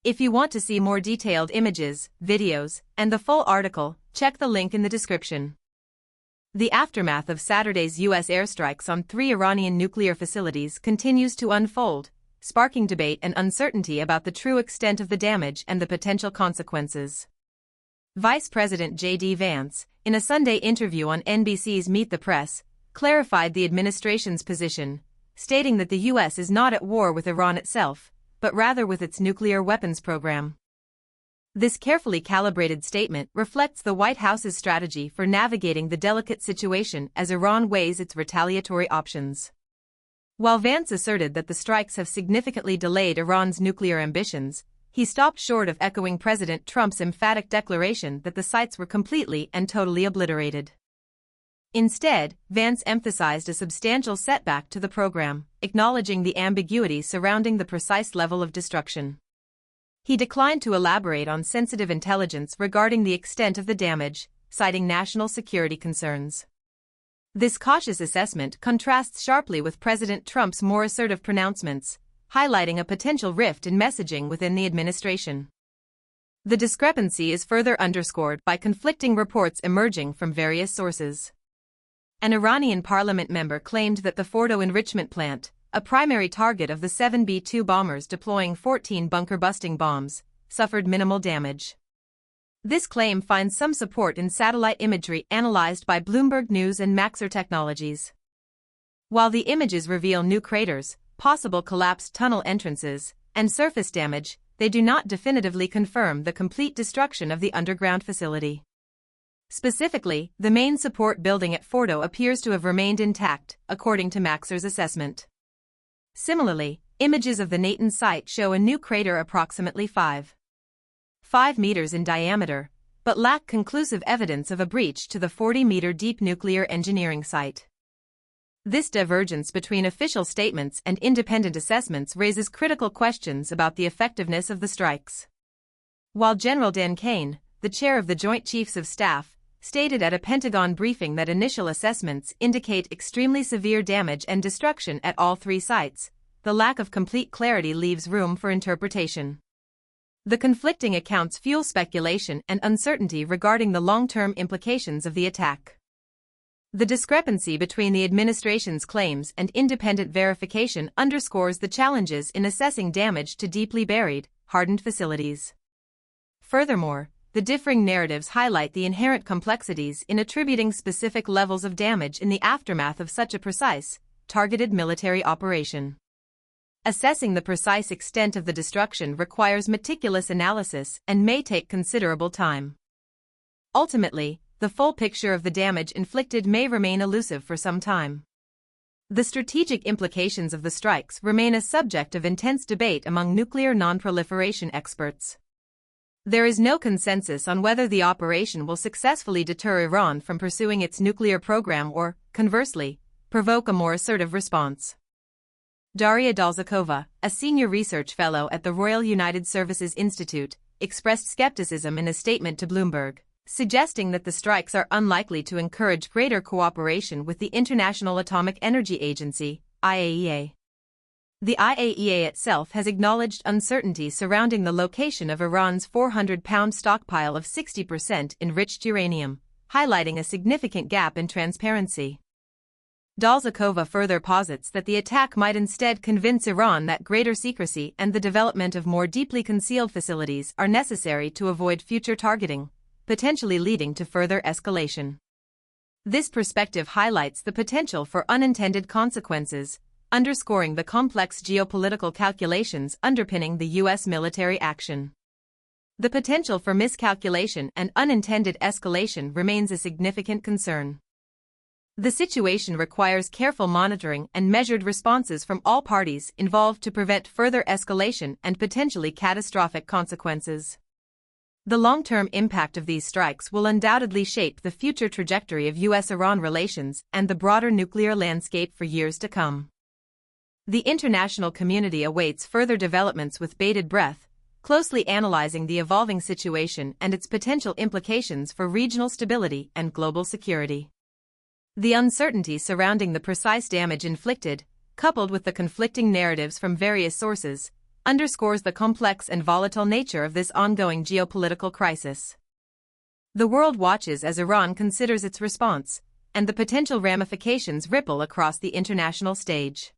If you want to see more detailed images, videos, and the full article, check the link in the description. The aftermath of Saturday's U.S. airstrikes on 3 Iranian nuclear facilities continues to unfold, sparking debate and uncertainty about the true extent of the damage and the potential consequences. Vice President JD Vance, in a Sunday interview on NBC's Meet the Press, clarified the administration's position, stating that the U.S. is not at war with Iran itself, but rather with its nuclear weapons program. This carefully calibrated statement reflects the White House's strategy for navigating the delicate situation as Iran weighs its retaliatory options. While Vance asserted that the strikes have significantly delayed Iran's nuclear ambitions, he stopped short of echoing President Trump's emphatic declaration that the sites were completely and totally obliterated. Instead, Vance emphasized a substantial setback to the program, acknowledging the ambiguity surrounding the precise level of destruction. He declined to elaborate on sensitive intelligence regarding the extent of the damage, citing national security concerns. This cautious assessment contrasts sharply with President Trump's more assertive pronouncements, highlighting a potential rift in messaging within the administration. The discrepancy is further underscored by conflicting reports emerging from various sources. An Iranian parliament member claimed that the Fordo enrichment plant, a primary target of the 7B-2 bombers deploying 14 bunker-busting bombs, suffered minimal damage. This claim finds some support in satellite imagery analyzed by Bloomberg News and Maxar Technologies. While the images reveal new craters, possible collapsed tunnel entrances, and surface damage, they do not definitively confirm the complete destruction of the underground facility. Specifically, the main support building at Fordo appears to have remained intact, according to Maxar's assessment. Similarly, images of the Natanz site show a new crater approximately 5 meters in diameter, but lack conclusive evidence of a breach to the 40-meter-deep nuclear engineering site. This divergence between official statements and independent assessments raises critical questions about the effectiveness of the strikes. While General Dan Kane, the chair of the Joint Chiefs of Staff, stated at a Pentagon briefing that initial assessments indicate extremely severe damage and destruction at all 3 sites, the lack of complete clarity leaves room for interpretation. The conflicting accounts fuel speculation and uncertainty regarding the long-term implications of the attack. The discrepancy between the administration's claims and independent verification underscores the challenges in assessing damage to deeply buried, hardened facilities. Furthermore, the differing narratives highlight the inherent complexities in attributing specific levels of damage in the aftermath of such a precise, targeted military operation. Assessing the precise extent of the destruction requires meticulous analysis and may take considerable time. Ultimately, the full picture of the damage inflicted may remain elusive for some time. The strategic implications of the strikes remain a subject of intense debate among nuclear non-proliferation experts. There is no consensus on whether the operation will successfully deter Iran from pursuing its nuclear program or, conversely, provoke a more assertive response. Daria Dalzakova, a senior research fellow at the Royal United Services Institute, expressed skepticism in a statement to Bloomberg, suggesting that the strikes are unlikely to encourage greater cooperation with the International Atomic Energy Agency, IAEA. The IAEA itself has acknowledged uncertainty surrounding the location of Iran's 400-pound stockpile of 60% enriched uranium, highlighting a significant gap in transparency. Dalzakova further posits that the attack might instead convince Iran that greater secrecy and the development of more deeply concealed facilities are necessary to avoid future targeting, potentially leading to further escalation. This perspective highlights the potential for unintended consequences, underscoring the complex geopolitical calculations underpinning the U.S. military action. The potential for miscalculation and unintended escalation remains a significant concern. The situation requires careful monitoring and measured responses from all parties involved to prevent further escalation and potentially catastrophic consequences. The long-term impact of these strikes will undoubtedly shape the future trajectory of U.S.-Iran relations and the broader nuclear landscape for years to come. The international community awaits further developments with bated breath, closely analyzing the evolving situation and its potential implications for regional stability and global security. The uncertainty surrounding the precise damage inflicted, coupled with the conflicting narratives from various sources, underscores the complex and volatile nature of this ongoing geopolitical crisis. The world watches as Iran considers its response, and the potential ramifications ripple across the international stage.